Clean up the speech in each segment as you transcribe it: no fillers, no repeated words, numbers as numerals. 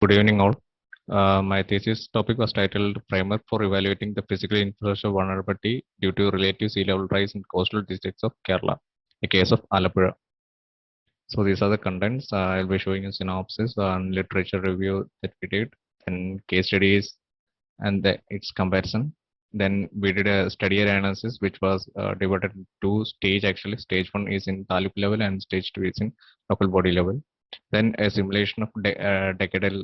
Good evening, all. My thesis topic was titled Framework for Evaluating the Physical Infrastructure Vulnerability Due to Relative Sea Level Rise in Coastal Districts of Kerala, a case of Alappuzha. So these are the contents. I'll be showing a synopsis and literature review that we did, and case studies and its comparison. Then we did a study area analysis, which was divided into stage actually. Stage 1 is in taluk level and stage 2 is in local body level. Then a simulation of decadal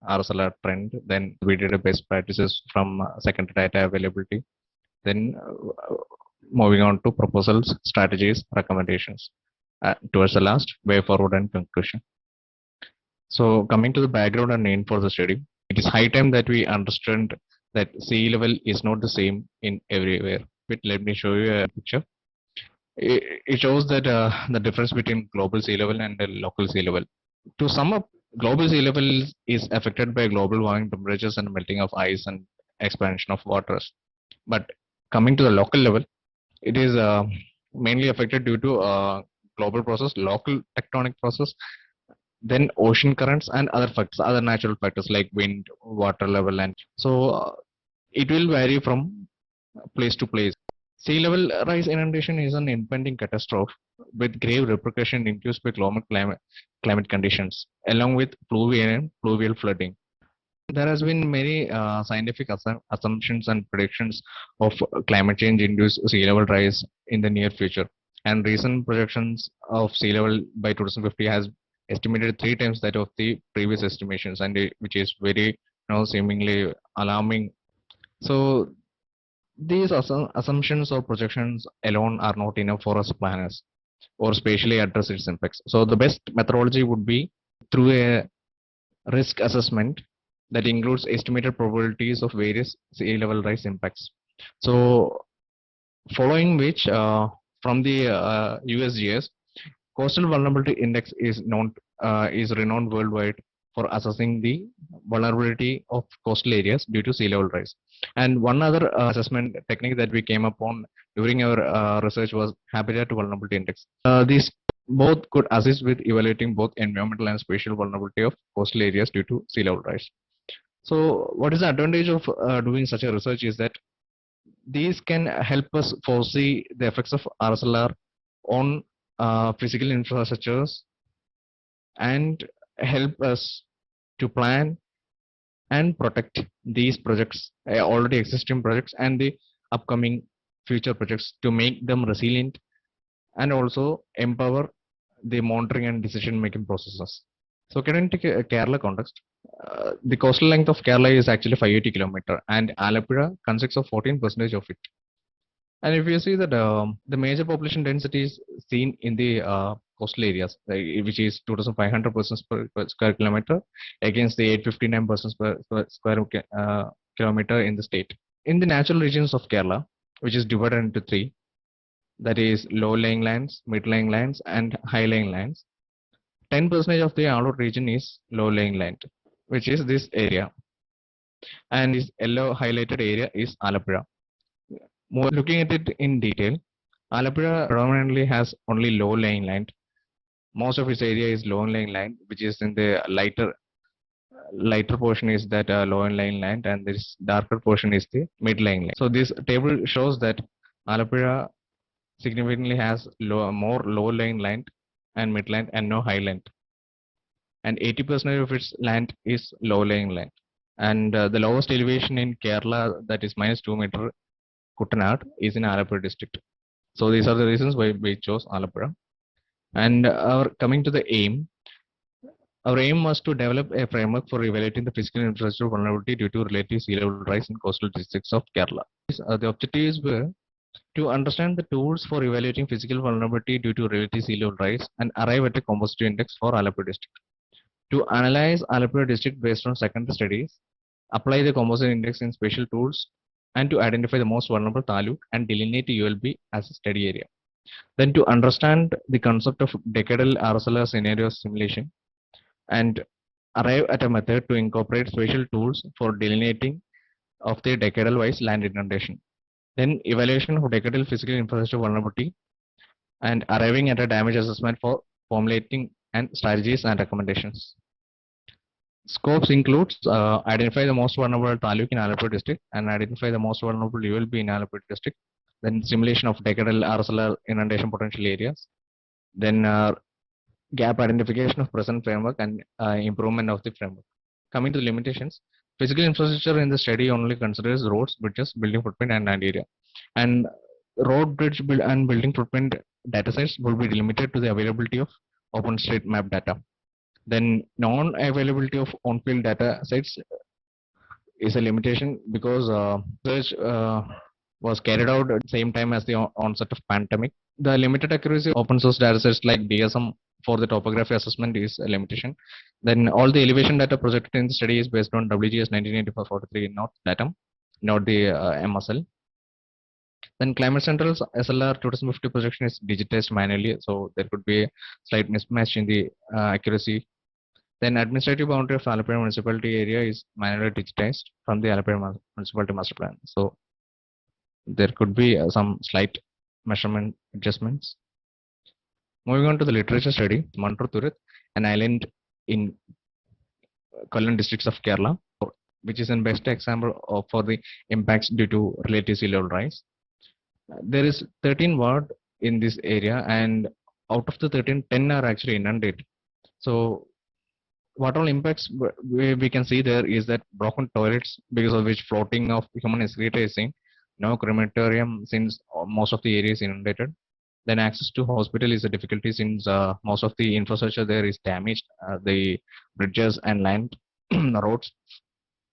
RSLR trend. Then we did a best practices from secondary data availability. Then moving on to proposals, strategies, recommendations. Towards the last, way forward and conclusion. So coming to the background and aim for the study, it is high time that we understand that sea level is not the same in everywhere. But let me show you a picture. It shows that the difference between global sea level and the local sea level. To sum up, global sea level is affected by global warming temperatures and melting of ice and expansion of waters. But coming to the local level, it is mainly affected due to global process, local tectonic process, then ocean currents and other factors, other natural factors like wind, water level, and so it will vary from place to place. Sea level rise inundation is an impending catastrophe with grave repercussion induced by global climate conditions, along with fluvial and fluvial flooding. There has been many scientific assumptions and predictions of climate change induced sea level rise in the near future, and recent projections of sea level by 2050 has estimated 3 times that of the previous estimations, and which is very seemingly alarming. So these assumptions or projections alone are not enough for us planners or spatially address its impacts. So the best methodology would be through a risk assessment that includes estimated probabilities of various sea level rise impacts. So following which, from the USGS, Coastal Vulnerability Index is renowned worldwide for assessing the vulnerability of coastal areas due to sea level rise. And one other assessment technique that we came upon during our research was Habitat Vulnerability Index. These both could assist with evaluating both environmental and spatial vulnerability of coastal areas due to sea level rise. So what is the advantage of doing such a research is that these can help us foresee the effects of RSLR on physical infrastructures and help us to plan and protect these projects, already existing projects and the upcoming future projects, to make them resilient and also empower the monitoring and decision making processes. So getting to Kerala context, the coastal length of Kerala is actually 580 km and Alappuzha consists of 14% of it. And if you see that the major population density is seen in the coastal areas, which is 2,500 persons per square kilometer against the 859 persons per square kilometer in the state. In the natural regions of Kerala, which is divided into three, that is low-lying lands, mid-lying lands, and high-lying lands. 10% of the Alur region is low-lying land, which is this area. And this yellow highlighted area is Alappuzha. More looking at it in detail, Alappuzha predominantly has only low-lying land. Most of its area is low-lying land, which is in the lighter portion is that low-lying land, and this darker portion is the mid-lying land. So this table shows that Alappuzha significantly has more low-lying land and midland and no highland, and 80% of its land is low-lying land. And the lowest elevation in Kerala, that is -2 meter, Kuttanad, is in Alappuzha district. So these are the reasons why we chose Alappuzha. And coming to the aim, our aim was to develop a framework for evaluating the physical infrastructure vulnerability due to relative sea level rise in coastal districts of Kerala. The objectives were to understand the tools for evaluating physical vulnerability due to relative sea level rise and arrive at a composite index for Alappuzha district. To analyze Alappuzha district based on secondary studies, apply the composite index in spatial tools, and to identify the most vulnerable taluk and delineate ULB as a study area. Then to understand the concept of decadal RSLR scenario simulation and arrive at a method to incorporate spatial tools for delineating of the decadal wise land inundation. Then evaluation of decadal physical infrastructure vulnerability and arriving at a damage assessment for formulating and strategies and recommendations. Scopes includes identify the most vulnerable taluk in Alappuzha district and identify the most vulnerable ULB in Alappuzha district. Then simulation of decadal RSLR inundation potential areas. Then gap identification of present framework and improvement of the framework. Coming to the limitations, physical infrastructure in the study only considers roads, bridges, building footprint, and land area. And road, bridge, and building footprint datasets will be limited to the availability of OpenStreetMap data. Then non-availability of on-field data sets is a limitation because search was carried out at the same time as the onset of pandemic. The limited accuracy of open source datasets like DSM for the topography assessment is a limitation. Then all the elevation data projected in the study is based on WGS 1984-43, not datum, not the MSL. Then Climate Central's SLR 2050 projection is digitized manually, so there could be a slight mismatch in the accuracy. Then administrative boundary of Alappuzha municipality area is manually digitized from the Alappuzha municipality master plan. So there could be some slight measurement adjustments. Moving on to the literature study, Mantur Turit, an island in Kollam districts of Kerala, which is a best example for the impacts due to relative sea level rise. There is 13 ward in this area, and out of the 13, 10 are actually inundated. So what all impacts we can see there is that broken toilets because of which floating of human excreta is seen. No crematorium since most of the area is inundated. Then access to hospital is a difficulty since most of the infrastructure there is damaged, the bridges and land roads.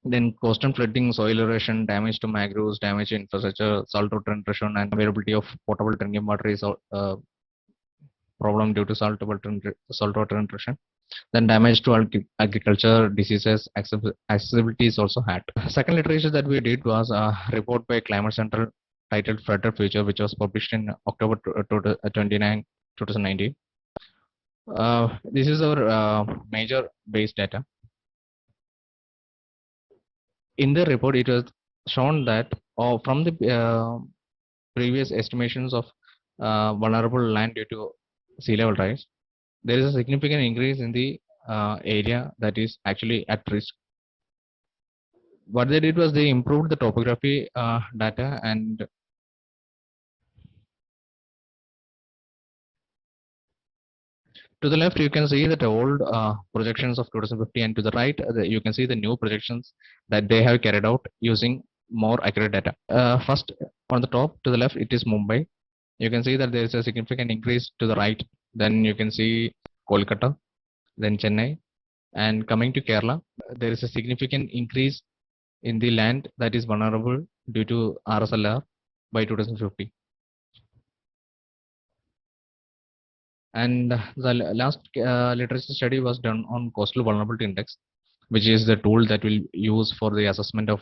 Then coastal flooding, soil erosion, damage to mangroves, damage to infrastructure, saltwater intrusion, and availability of potable drinking water is a problem due to saltwater intrusion. Then damage to agriculture, diseases, accessibility is also had. Second literature that we did was a report by Climate Central titled Further Future, which was published in October 29, 2019. This is our major base data. In the report, it was shown that from the previous estimations of vulnerable land due to sea level rise, there is a significant increase in the area that is actually at risk. What they did was they improved the topography data, and to the left you can see that old projections of 2050, and to the right you can see the new projections that they have carried out using more accurate data. First, on the top to the left, it is Mumbai. You can see that there is a significant increase to the right. Then you can see Kolkata, then Chennai, and coming to Kerala, there is a significant increase in the land that is vulnerable due to RSLR by 2050. And the last literature study was done on coastal vulnerability index, which is the tool that will use for the assessment of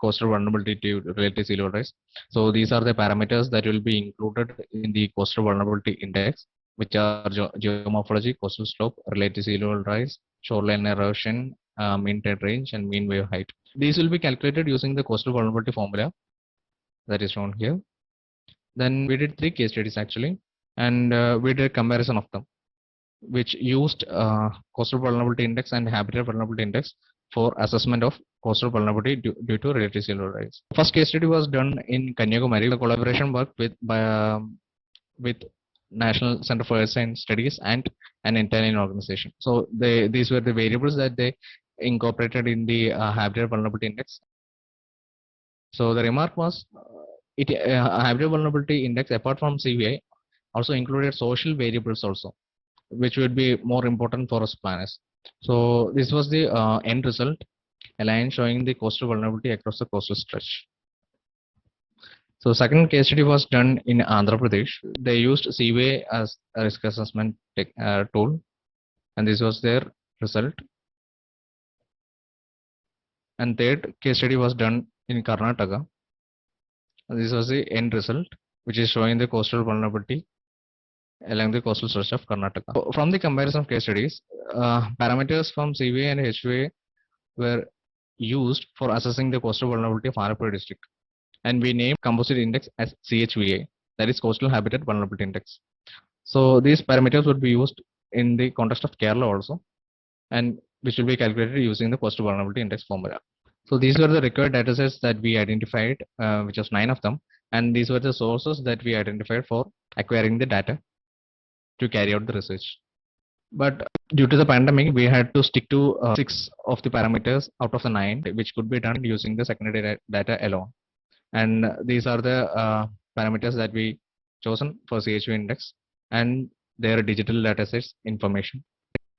coastal vulnerability to relative sea level rise. So these are the parameters that will be included in the coastal vulnerability index, which are geomorphology, coastal slope, relative sea level rise, shoreline erosion, mean tide range, and mean wave height. These will be calculated using the coastal vulnerability formula that is shown here. Then we did 3 case studies actually, and we did a comparison of them, which used coastal vulnerability index and habitat vulnerability index for assessment of coastal vulnerability due to relative sea level rise. First case study was done in Kanyakumari. The collaboration work with National Center for Earth Science Studies and an Italian organization. So these were the variables that they incorporated in the habitat vulnerability index. So the remark was habitat vulnerability index, apart from CVI, also included social variables also, which would be more important for us planners. So this was the end result, a line showing the coastal vulnerability across the coastal stretch. So second case study was done in Andhra Pradesh. They used Seaway as a risk assessment tool, and this was their result. And third case study was done in Karnataka. And this was the end result, which is showing the coastal vulnerability along the coastal stretch of Karnataka. So from the comparison of case studies, parameters from CVA and HVA were used for assessing the coastal vulnerability of Alappuzha district, and we named composite index as CHVA, that is coastal habitat vulnerability index. So these parameters would be used in the context of Kerala also, and which will be calculated using the coastal vulnerability index formula. So these were the required datasets that we identified, which was 9 of them, and these were the sources that we identified for acquiring the data to carry out the research. But due to the pandemic, we had to stick to 6 of the parameters out of the 9, which could be done using the secondary data alone. And these are the parameters that we chosen for CHV index and their digital datasets information.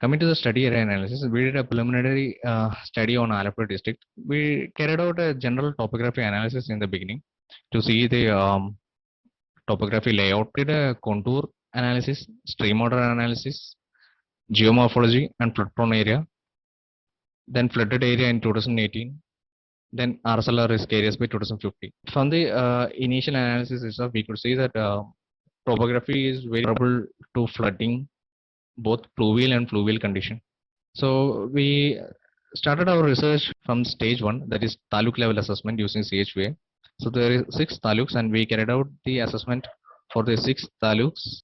Coming to the study area analysis, we did a preliminary study on Alappuzha district. We carried out a general topography analysis in the beginning to see the topography layout, did a contour analysis, stream order analysis, geomorphology and flood prone area, then flooded area in 2018, then RSLR risk areas by 2050. From the initial analysis itself, we could see that topography is very vulnerable to flooding, both pluvial and fluvial condition. So we started our research from stage 1, that is taluk level assessment using CHVA. So there is 6 taluks and we carried out the assessment for the 6 taluks.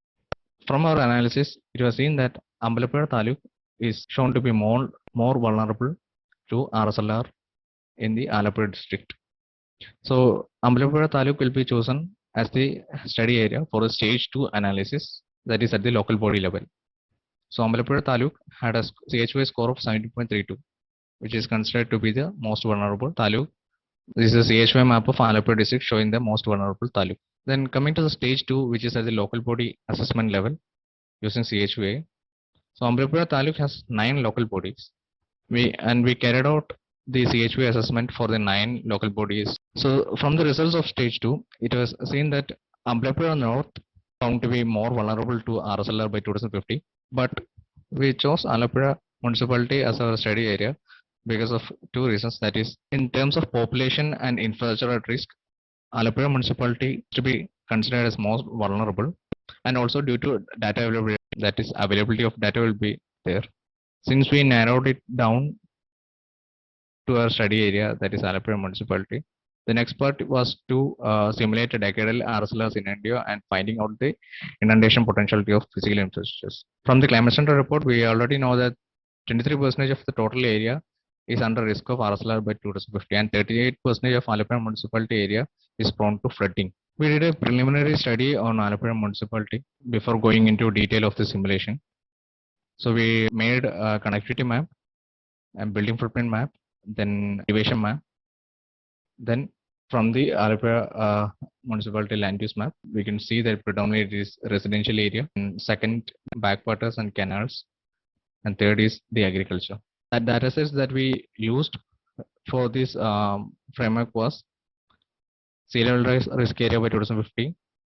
From our analysis, it was seen that Ambalappuzha taluk is shown to be more vulnerable to RSLR in the Alappuzha district. So Ambalappuzha taluk will be chosen as the study area for a stage 2 analysis, that is at the local body level. So Ambalappuzha taluk had a CHV score of 70.32, which is considered to be the most vulnerable taluk. This is a CHV map of Alappuzha district showing the most vulnerable taluk. Then coming to the stage 2, which is at the local body assessment level using CHVA. So Ambalappuzha taluk has 9 local bodies. We carried out the CHV assessment for the 9 local bodies. So from the results of stage 2, it was seen that Ambalappuzha North found to be more vulnerable to RSLR by 2050, but we chose Alappuzha municipality as our study area because of 2 reasons. That is, in terms of population and infrastructure at risk, Alappuzha municipality to be considered as most vulnerable, and also due to data availability, that is availability of data will be there. Since we narrowed it down to our study area, that is Alappuzha municipality, the next part was to simulate a decadal RSLR scenario and finding out the inundation potentiality of physical infrastructures. From the climate center report, we already know that 23% of the total area is under risk of RSLR by 2050, and 38% of Alappuzha municipality area is prone to flooding. We did a preliminary study on Alappuzha municipality before going into detail of the simulation. So we made a connectivity map and building footprint map, then elevation map. Then from the Alappuzha municipality land use map, we can see that predominantly it is residential area, and second backwaters and canals, and third is the agriculture. That data sets that we used for this framework was sea level rise risk area by 2050,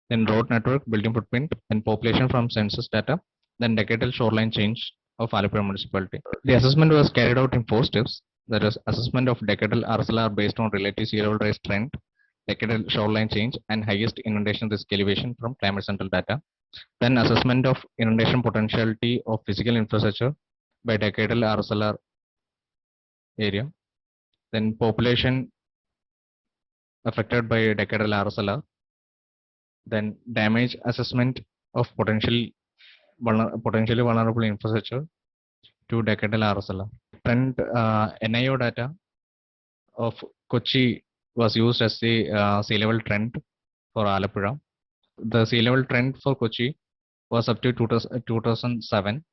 then road network, building footprint, then population from census data, then decadal shoreline change of Alappuzha municipality. The assessment was carried out in 4 steps. That is assessment of decadal RSLR based on relative sea level rise trend, decadal shoreline change, and highest inundation risk elevation from climate central data. Then assessment of inundation potentiality of physical infrastructure by decadal RSLR area. Then population affected by decadal RSLR. Then damage assessment of potentially vulnerable infrastructure to decadal RSLR. Trend NIO data of Kochi was used as the sea level trend for Alappuzha. The sea level trend for Kochi was up to 2007,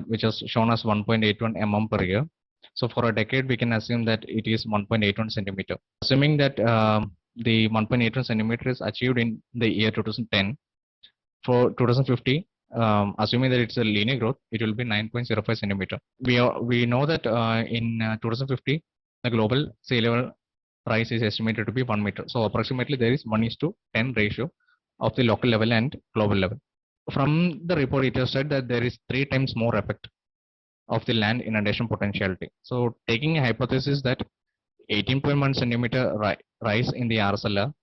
which was shown as 1.81 mm per year. So for a decade, we can assume that it is 1.81 centimeter. Assuming that the 1.81 centimeter is achieved in the year 2010, for 2050, assuming that it's a linear growth, it will be 9.05 centimeter. We know that in 2050, the global sea level rise is estimated to be 1 meter. So approximately there is 1:10 ratio of the local level and global level. From the report, it has said that there is 3 times more effect of the land inundation potentiality. So taking a hypothesis that 18.1 centimeter rise in the RSLR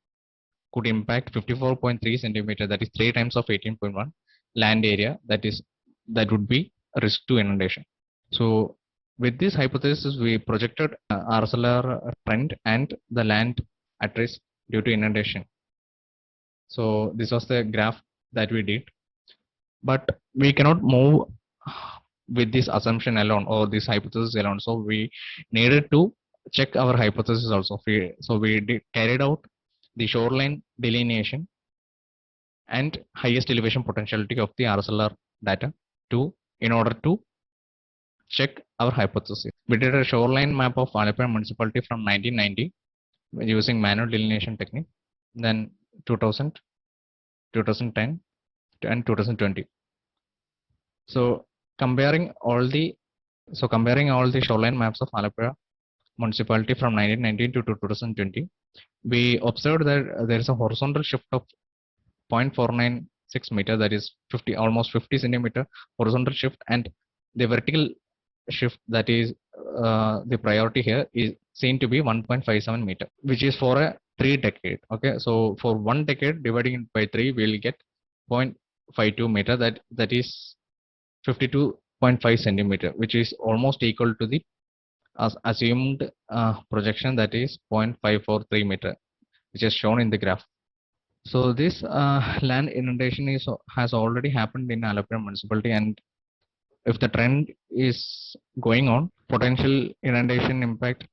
could impact 54.3 centimeter, that is 3 times of 18.1 land area, that would be a risk to inundation. So with this hypothesis, we projected RSLR trend and the land at risk due to inundation. So this was the graph that we did, but we cannot move with this assumption alone or this hypothesis alone. So we needed to check our hypothesis also. So we carried out the shoreline delineation and highest elevation potentiality of the RSLR data to in order to check our hypothesis. We did a shoreline map of Alappuzha municipality from 1990 using manual delineation technique, then 2000, 2010, and 2020. So comparing all the shoreline maps of Alappuzha municipality from 1919 to 2020, we observed that there is a horizontal shift of 0.496 meter, that is almost 50 centimeter horizontal shift, and the vertical shift, that is the priority here, is seen to be 1.57 meter, which is for a 3 decade. Okay, so for 1 decade dividing it by 3, we'll get 0.52 meter, that is 52.5 centimeter, which is almost equal to the assumed projection, that is 0.543 meter, which is shown in the graph. So this land inundation has already happened in Alappuzha municipality, and if the trend is going on, potential inundation impact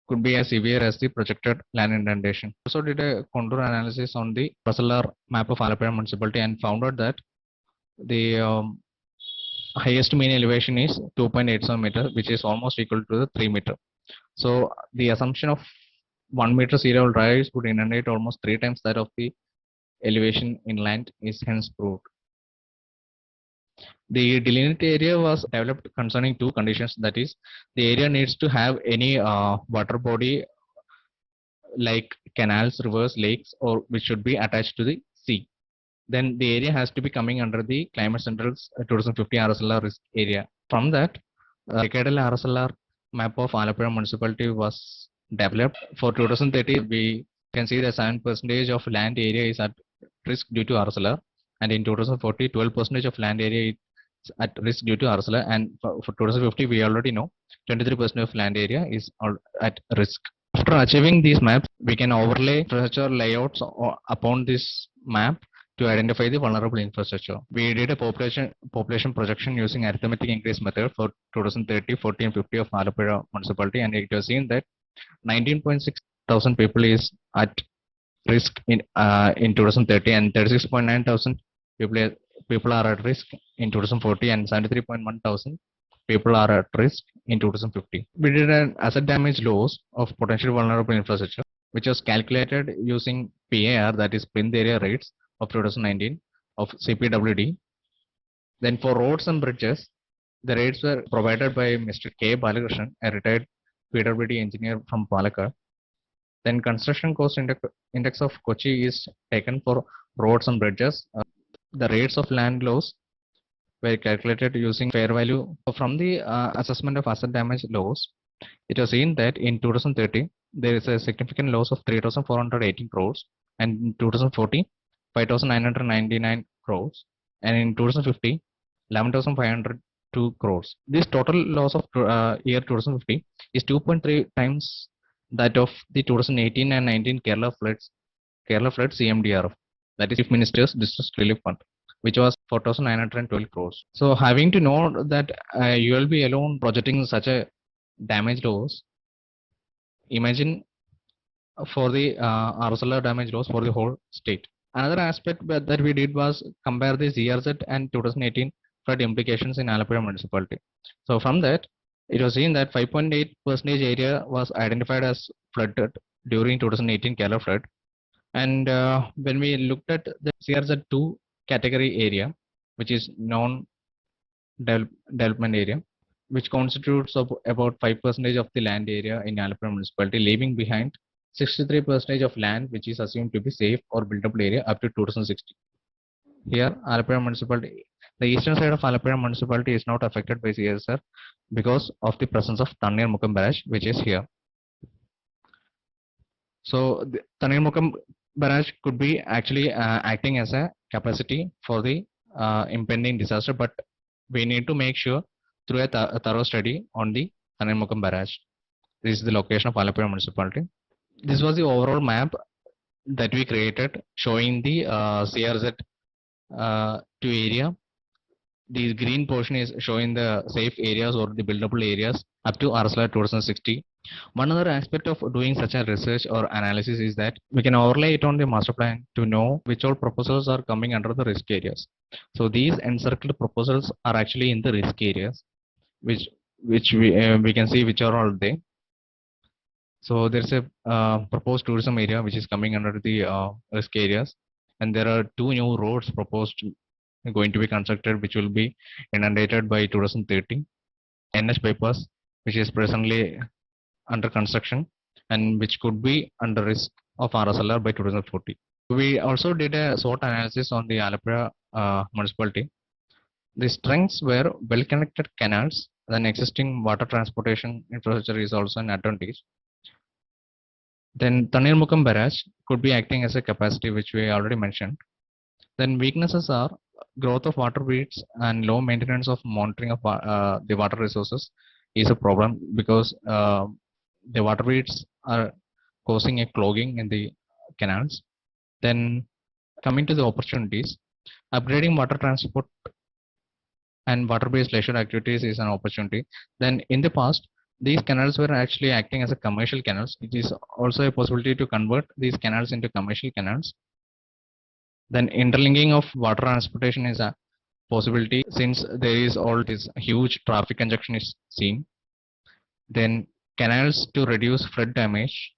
could be as severe as the projected land inundation. Also did a contour analysis on the RSLR map of Alappuzha municipality and found out that the highest mean elevation is 2.87 meter, which is almost equal to the 3 meter. So the assumption of 1 meter sea level rise would inundate almost 3 times that of the elevation inland is hence proved. The delineated area was developed concerning 2 conditions, that is, the area needs to have any water body like canals, rivers, lakes, or which should be attached to the sea. Then the area has to be coming under the Climate Central's 2050 RSLR risk area. From that, decadal RSLR map of Alappuzha municipality was developed. For 2030, we can see that 7% of land area is at risk due to RSLR, and in 2040, 12% of land area is at risk due to RSLR, and for 2050, we already know 23% of land area is at risk. After achieving these maps, we can overlay infrastructure layouts upon this map to identify the vulnerable infrastructure. We did a population projection using arithmetic increase method for 2030, 40, and 50 of Alappuzha municipality, and it was seen that 19.6 thousand people is at risk in 2030, and 36.9 thousand people are at risk in 2040, and 73.1 thousand people are at risk in 2050. We did an asset damage loss of potentially vulnerable infrastructure, which was calculated using PAR, that is plinth area rates of 2019 of CPWD. Then for roads and bridges, the rates were provided by Mr. K. Balakrishnan, a retired PWD engineer from Palakkad. Then construction cost index of Kochi is taken for roads and bridges. The rates of land loss were calculated using fair value. From the assessment of asset damage loss, it was seen that in 2030, there is a significant loss of 3,418 crores, and in 2040, 5,999 crores, and in 2050, 11,502 crores. This total loss of year 2050 is 2.3 times that of the 2018 and 19 Kerala flood CMDRF, that is Chief Minister's Distress Relief Fund, which was 4,912 crores. So having to know that you will be alone projecting such a damage loss, imagine for the RSLR damage loss for the whole state. Another aspect that we did was compare the CRZ and 2018 flood implications in Alappuzha municipality. So from that, it was seen that 5.8% area was identified as flooded during 2018 Kerala flood. And when we looked at the CRZ2 category area, which is non-development area, which constitutes of about 5% of the land area in Alappuzha municipality, leaving behind 63% of land which is assumed to be safe or buildable area up to 2060. Here, Alappuzha municipality, the eastern side of Alappuzha municipality is not affected by CSR because of the presence of Tannirmukkam barrage, which is here. So the Tannirmukkam barrage could be actually acting as a capacity for the impending disaster, but we need to make sure through a thorough study on the Tannirmukkam barrage. This is the location of Alappuzha municipality. This was the overall map that we created showing the CRZ to area the green portion is showing the safe areas or the buildable areas up to RSLR 2060. One other aspect of doing such a research or analysis is that we can overlay it on the master plan to know which all proposals are coming under the risk areas. So these encircled proposals are actually in the risk areas, which we can see which are all they. So there's a proposed tourism area which is coming under the risk areas, and there are two new roads proposed going to be constructed, which will be inundated by 2030. NH bypass, which is presently under construction and which could be under risk of RSLR by 2040. We also did a SWOT analysis on the Alappuzha municipality. The strengths were well-connected canals, then existing water transportation infrastructure is also an advantage. Then Tanirmukam barrage could be acting as a capacity, which we already mentioned. Then weaknesses are growth of water breeds and low maintenance of monitoring of the water resources is a problem because the water breeds are causing a clogging in the canals. Then coming to the opportunities, upgrading water transport and water-based leisure activities is an opportunity. Then in the past, these canals were actually acting as a commercial canals. It is also a possibility to convert these canals into commercial canals. Then interlinking of water transportation is a possibility since there is all this huge traffic congestion is seen. Then canals to reduce flood damage.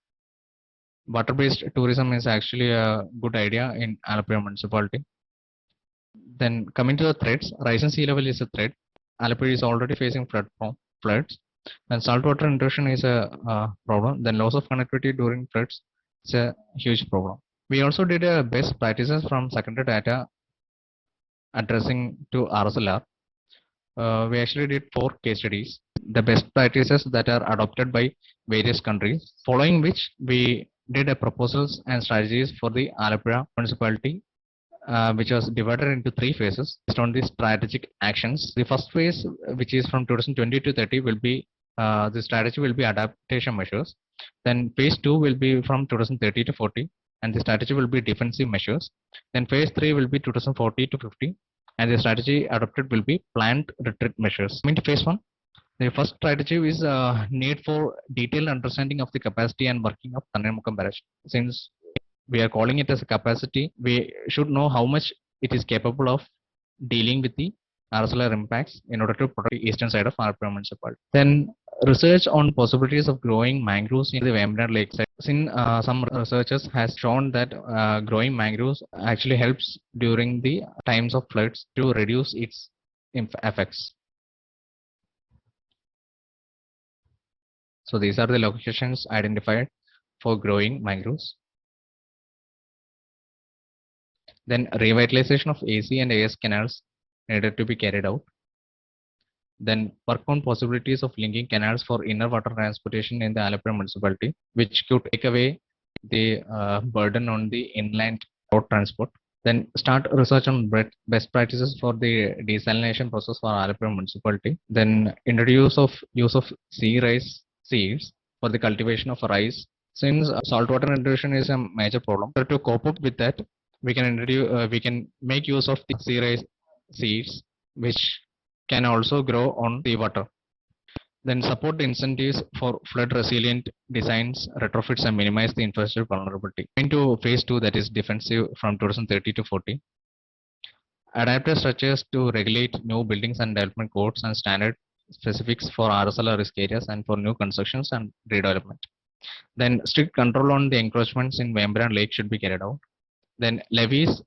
Water-based tourism is actually a good idea in Alappuzha municipality. Then coming to the threats, rising sea level is a threat. Alappuzha is already facing floods. And saltwater intrusion is a problem. Then loss of connectivity during floods is a huge problem. We also did a best practices from secondary data addressing to RSLR. We actually did 4 case studies, the best practices that are adopted by various countries, following which we did a proposals and strategies for the Alappuzha municipality, which was divided into 3 phases based on the strategic actions. The first phase, which is from 2020 to 30, will be the strategy will be adaptation measures. Then phase 2 will be from 2030 to 40, and the strategy will be defensive measures. Then phase 3 will be 2040 to 50, and the strategy adopted will be planned retreat measures. Coming to phase 1, the first strategy is need for detailed understanding of the capacity and working of Tanirmukam barrage. Since we are calling it as a capacity, we should know how much it is capable of dealing with the RSLR impacts in order to protect the eastern side of Alappuzha municipality. Then research on possibilities of growing mangroves in the Vembanad lakeside. Since some researchers has shown that growing mangroves actually helps during the times of floods to reduce its effects. So these are the locations identified for growing mangroves. Then revitalization of AC and AS canals needed to be carried out. Then work on possibilities of linking canals for inner water transportation in the Alappuzha municipality, which could take away the burden on the inland road transport. Then start research on best practices for the desalination process for Alappuzha municipality. Then introduce of use of sea rice seeds for the cultivation of rice. Since saltwater intrusion is a major problem, to cope up with that, we can make use of the sea rice seeds, which can also grow on the water. Then support incentives for flood resilient designs, retrofits, and minimize the infrastructure vulnerability. Into phase 2, that is defensive from 2030 to 40. Adaptive structures to regulate new buildings and development codes and standard specifics for RSLR risk areas and for new constructions and redevelopment. Then strict control on the encroachments in Vembanad Lake should be carried out. Then levies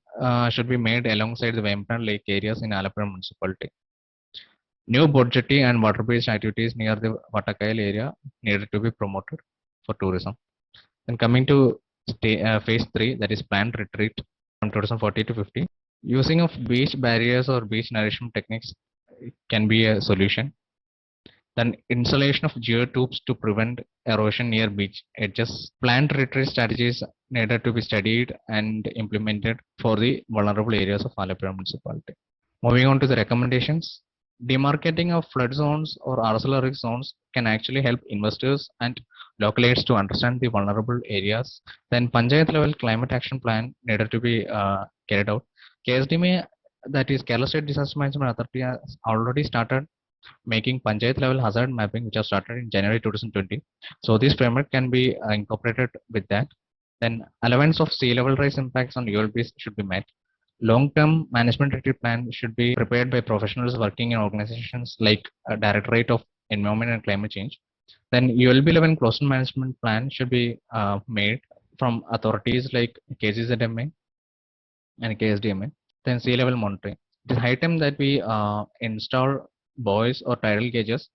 should be made alongside the Vembanad Lake areas in Alappuzha municipality. New boat jetty and water-based activities near the Vatakayal area needed to be promoted for tourism. Then coming to phase 3, that is planned retreat from 2040 to 50. Using of beach barriers or beach nourishment techniques can be a solution. Then installation of geotubes to prevent erosion near beach edges. Planned retreat strategies needed to be studied and implemented for the vulnerable areas of Alappuzha municipality. Moving on to the recommendations. Demarcating of flood zones or RSLR risk zones can actually help investors and local aides to understand the vulnerable areas. Then Panchayat level climate action plan needed to be carried out. KSD may that is Kerala State Disaster Management Authority has already started making panchayat level hazard mapping, which has started in January 2020. So this framework can be incorporated with that. Then allowance of sea level rise impacts on ULBs should be met. Long-term management retreat plan should be prepared by professionals working in organizations like Directorate of Environment and Climate Change. Then ULB level coastal management plan should be made from authorities like KCZMA and KSDMA. Then sea level monitoring. It is high time that we install buoys or tidal gauges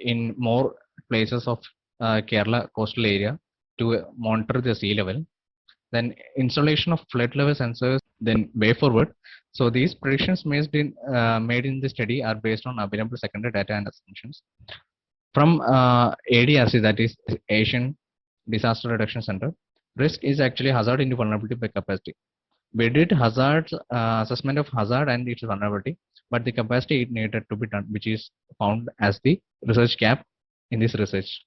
in more places of Kerala coastal area to monitor the sea level. Then installation of flood level sensors, then way forward. So these predictions made in the study are based on available secondary data and assumptions. From ADRC, that is Asian Disaster Reduction Center, risk is actually hazard into vulnerability by capacity. We did hazard assessment of hazard and its vulnerability, but the capacity it needed to be done, which is found as the research gap in this research.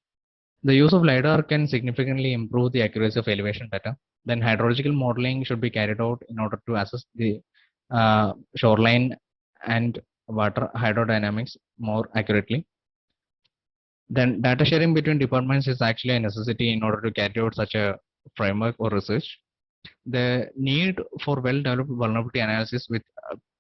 The use of LiDAR can significantly improve the accuracy of elevation data. Then hydrological modeling should be carried out in order to assess the shoreline and water hydrodynamics more accurately. Then data sharing between departments is actually a necessity in order to carry out such a framework or research. The need for well-developed vulnerability analysis with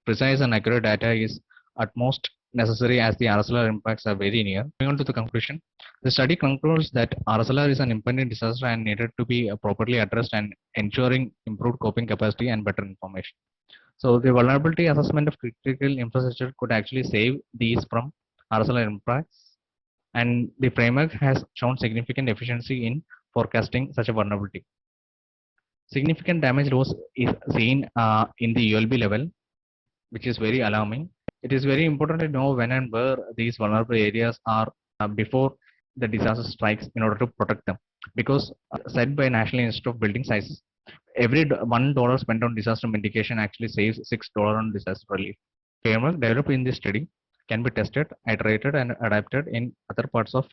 precise and accurate data is utmost necessary as the RSLR impacts are very near. Moving on to the conclusion, the study concludes that RSLR is an impending disaster and needed to be properly addressed and ensuring improved coping capacity and better information. So the vulnerability assessment of critical infrastructure could actually save these from RSLR impacts, and the framework has shown significant efficiency in forecasting such a vulnerability. Significant damage loss is seen in the ULB level, which is very alarming. It is very important to know when and where these vulnerable areas are before the disaster strikes in order to protect them. Because said by National Institute of Building Sciences, every $1 spent on disaster mitigation actually saves $6 on disaster relief. Framework developed in this study can be tested, iterated, and adapted in other parts of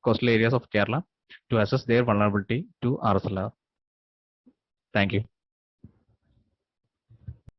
coastal areas of Kerala to assess their vulnerability to RSLR. Thank you.